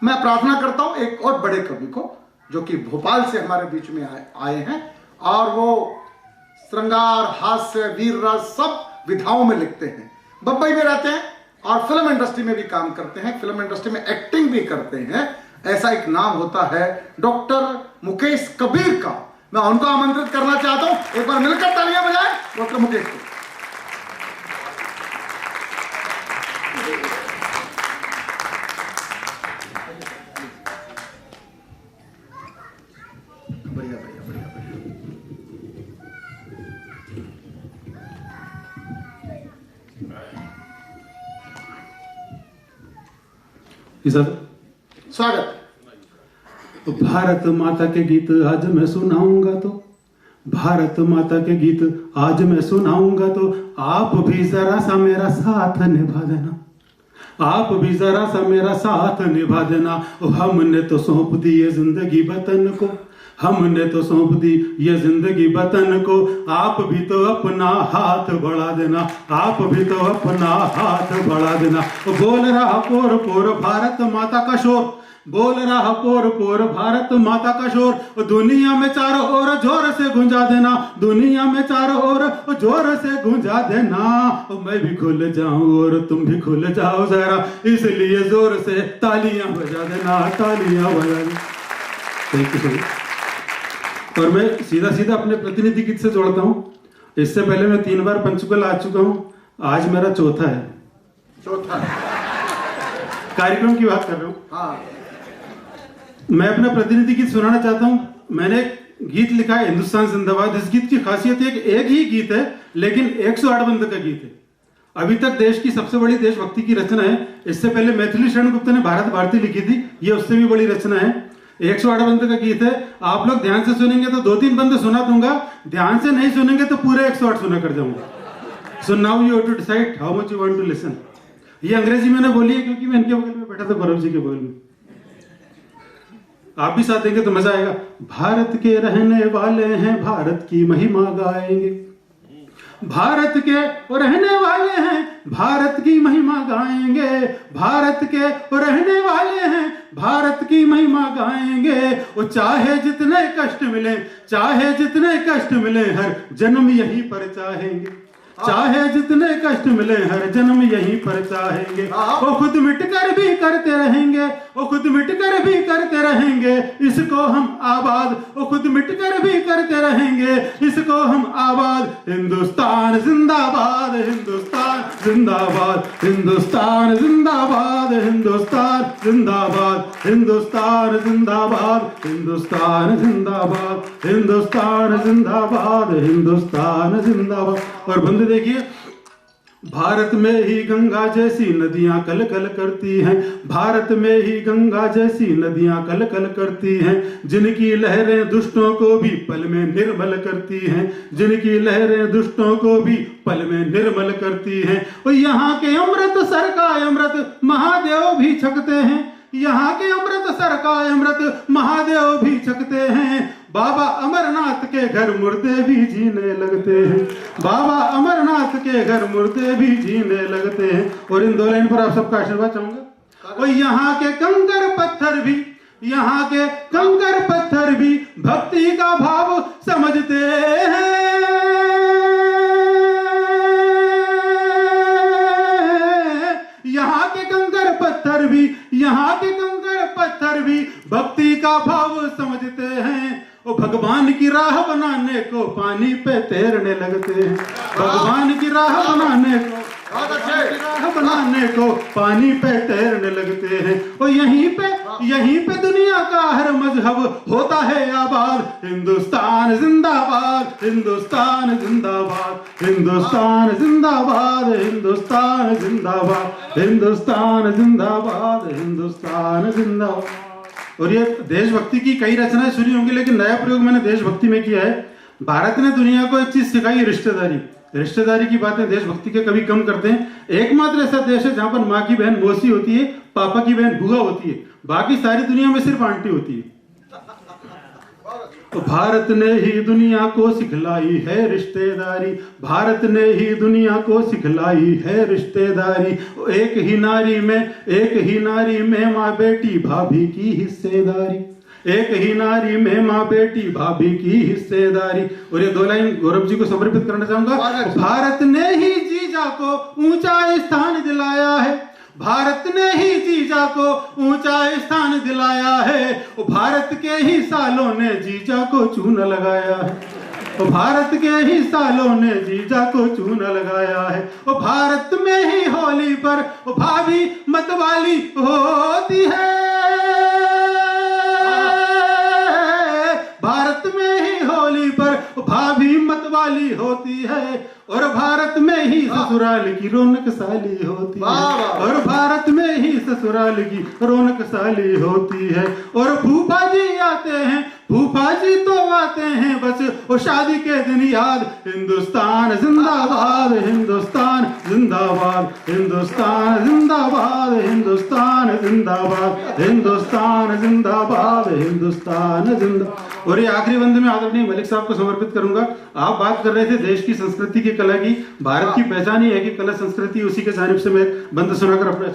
मैं प्रार्थना करता हूं एक और बड़े कवि को जो कि भोपाल से हमारे बीच में आए हैं और वो श्रृंगार, हास्य, वीर रस सब विधाओं में लिखते हैं, बम्बई में रहते हैं और फिल्म इंडस्ट्री में भी काम करते हैं, फिल्म इंडस्ट्री में एक्टिंग भी करते हैं। ऐसा एक नाम होता है डॉक्टर मुकेश कबीर का। मैं उनको आमंत्रित करना चाहता हूं, एक बार मिलकर तालियां बजाएं डॉक्टर मुकेश को। बढ़िया बढ़िया बढ़िया बढ़िया। स्वागत। तो भारत माता के गीत आज मैं सुनाऊंगा, तो भारत माता के गीत आज मैं सुनाऊंगा, तो आप भी जरा सा मेरा साथ निभा देना, आप भी जरा सा मेरा साथ निभा देना। हमने तो सौंप दी ये जिंदगी वतन को, हमने तो सौंप दी ये जिंदगी वतन को, आप भी तो अपना हाथ बढ़ा देना, आप भी तो अपना हाथ बढ़ा देना। बोल रहा पोर पोर भारत माता का शोर, बोल रहा पोर पोर भारत माता का शोर, दुनिया में चारों ओर जोर से गूंजा देना, दुनिया में चारों ओर जोर से गूंजा देना। मैं भी खुल जाऊं और तुम भी खुल जाओ जरा, इसलिए जोर से तालियां बजा देना, तालियां बजा देना। Thank you. और मैं सीधा सीधा अपने प्रतिनिधि गीत से जोड़ता हूं। इससे पहले मैं 3 बार पंचकुला आ चुका हूं, आज मेरा चौथा है। चौथा कार्यक्रम की बात कर रहा हूं। हाँ, मैं अपना प्रतिनिधि गीत सुनाना चाहता हूं। मैंने एक गीत लिखा है हिंदुस्तान जिंदाबाद। इस गीत की खासियत है कि एक ही गीत है लेकिन 108 बंद का गीत है। अभी तक देश की सबसे बड़ी देशभक्ति की रचना है। इससे पहले मैथिली शरण गुप्ता ने भारत भारती लिखी थी, ये उससे भी बड़ी रचना है। 108 बंद का गीत है। आप लोग ध्यान से सुनेंगे तो 2-3 बंद सुना दूंगा, ध्यान से नहीं सुनेंगे तो पूरे 108 सुना कर जाऊंगा। So now you have to decide how much you want to listen. ये अंग्रेजी मैंने बोली है क्योंकि मैं इनके बगल में बैठा था, गौरव जी के बगल में। आप भी साथ देंगे तो मजा आएगा। भारत के रहने वाले हैं, भारत की महिमा गाएंगे, भारत के रहने वाले हैं, भारत की महिमा गाएंगे, भारत के रहने वाले हैं, भारत की महिमा गाएंगे। वो चाहे जितने कष्ट मिले, चाहे जितने कष्ट मिले, हर जन्म यहीं पर चाहेंगे, चाहे जितने कष्ट मिले, हर जन्म यहीं पर चाहेंगे। वो खुद मिटकर भी करते रहेंगे, वो खुद मिटकर भी करते रहेंगे, इसको हम आबाद, वो खुद मिटकर भी करते रहेंगे, इसको हम आबाद। हिंदुस्तान जिंदाबाद, हिंदुस्तान जिंदाबाद, हिंदुस्तान जिंदाबाद, हिंदुस्तान जिंदाबाद, हिंदुस्तान जिंदाबाद, हिंदुस्तान जिंदाबाद, हिंदुस्तान जिंदाबाद, हिंदुस्तान जिंदाबाद। और बंद देखिए, भारत में ही गंगा जैसी नदियां कल कल करती हैं, भारत में ही गंगा जैसी नदियां कल कल करती हैं, जिनकी लहरें दुष्टों को भी पल में निर्मल करती हैं, जिनकी लहरें दुष्टों को भी पल में निर्मल करती हैं। और यहाँ के अमृत सर का अमृत महादेव भी छकते हैं, यहाँ के अमृत सर का अमृत महादेव भी छकते हैं। बाबा अमरनाथ के घर मुर्दे भी जीने लगते हैं, बाबा अमरनाथ के घर मुर्दे भी जीने लगते हैं। और इन 2 लाइन पर आप सबका आशीर्वाद चाहूंगा। और यहाँ के कंकर पत्थर भी, यहाँ के कंकर पत्थर भी भक्ति का भाव समझते हैं, यहाँ के कंकर पत्थर भी, यहाँ के कंकर पत्थर भी भक्ति का भाव समझते हैं। वो भगवान की राह बनाने को पानी पे तैरने लगते हैं, भगवान की राह बनाने को, राह बनाने को पानी पे तैरने लगते हैं। और यहीं पे दुनिया का हर मजहब होता है आबाद। हिंदुस्तान जिंदाबाद, हिंदुस्तान जिंदाबाद, हिंदुस्तान जिंदाबाद, हिंदुस्तान जिंदाबाद, हिंदुस्तान जिंदाबाद, हिंदुस्तान जिंदाबाद। और ये देशभक्ति की कई रचनाएं सुनी होंगी, लेकिन नया प्रयोग मैंने देशभक्ति में किया है। भारत ने दुनिया को एक चीज सिखाई, रिश्तेदारी। रिश्तेदारी की बातें देशभक्ति के कभी कम करते हैं। एकमात्र ऐसा देश है जहां पर माँ की बहन मौसी होती है, पापा की बहन बुआ होती है, बाकी सारी दुनिया में सिर्फ आंटी होती है। भारत ने ही दुनिया को सिखलाई है रिश्तेदारी, भारत ने ही दुनिया को सिखलाई है रिश्तेदारी। एक ही नारी में माँ बेटी भाभी की हिस्सेदारी, एक ही नारी में माँ बेटी भाभी की हिस्सेदारी। और ये 2 लाइन गौरव जी को समर्पित करना चाहूंगा। भारत ने ही जीजा को ऊंचा स्थान दिलाया है, भारत ने ही जीजा को ऊंचा स्थान दिलाया है। भारत के ही सालों ने जीजा को चूना लगाया है, भारत के ही सालों ने जीजा को चूना लगाया है। भारत में ही होली पर भाभी मतवाली होती है, भारत में ही होली पर भाभी मतवाली होती है। और भारत में ही ससुराल की रौनक साली होती है, और भारत में ही ससुराल की रौनक साली होती है। और फूफा जी आते हैं, फूफा जी तो आते हैं बस वो शादी के दिन याद। हिंदुस्तान जिंदाबाद, हिंदुस्तान जिंदाबाद, हिंदुस्तान जिंदाबाद, हिंदुस्तान जिंदाबाद, हिंदुस्तान जिंदाबाद, हिंदुस्तान जिंदाबाद। और ये आखिरी बंद में आदरणीय मलिक साहब को समर्पित करूंगा। आप बात कर रहे थे देश की संस्कृति की, कला की। भारत की पहचान ही है कि कला संस्कृति, उसी के जानिब से मैं बंद सुनाकर अपने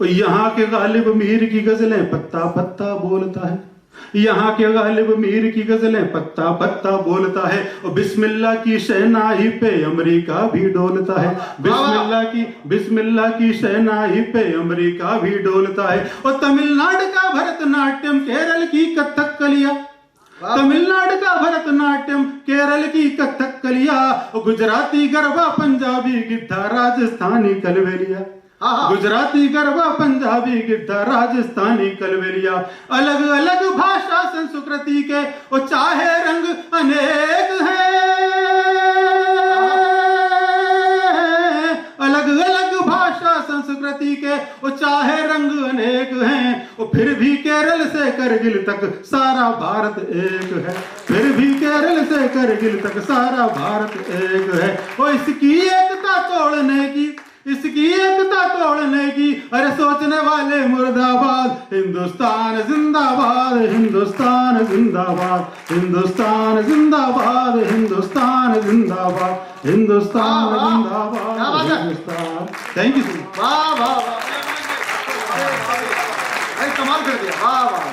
यहाँ के गालिब मीर की गजलें पत्ता पत्ता बोलता है, यहाँ के गालिब मीर की गजलें पत्ता पत्ता बोलता है। और बिस्मिल्लाह की शहनाई पे अमेरिका भी डोलता है, बिस्मिल्लाह की शहनाई पे अमेरिका भी डोलता है। और तमिलनाडु का भरतनाट्यम, केरल की कथकलिया, तमिलनाडु का भरतनाट्यम, केरल की कथकलिया, गुजराती गरबा, पंजाबी गिद्धा, राजस्थानी कलबेलिया, गुजराती गरबा, पंजाबी गिद्धा, राजस्थानी कलबेलिया। अलग अलग भाषा संस्कृति के वो चाहे रंग अनेक हैं, अलग अलग भाषा संस्कृति के वो चाहे रंग अनेक हैं। वो फिर भी केरल से करगिल तक सारा भारत एक है, फिर भी केरल से करगिल तक सारा भारत एक है। वो इसकी एकता तोड़ने की, इसकी एकता तोड़ने की अरे सोचने वाले मुर्दाबाद। हिंदुस्तान जिंदाबाद, हिंदुस्तान जिंदाबाद, हिंदुस्तान जिंदाबाद, हिंदुस्तान जिंदाबाद, हिंदुस्तान जिंदाबाद, Hindustan. Thank you so much. वाह वाह वाह, कमाल कर दिया, वाह वाह।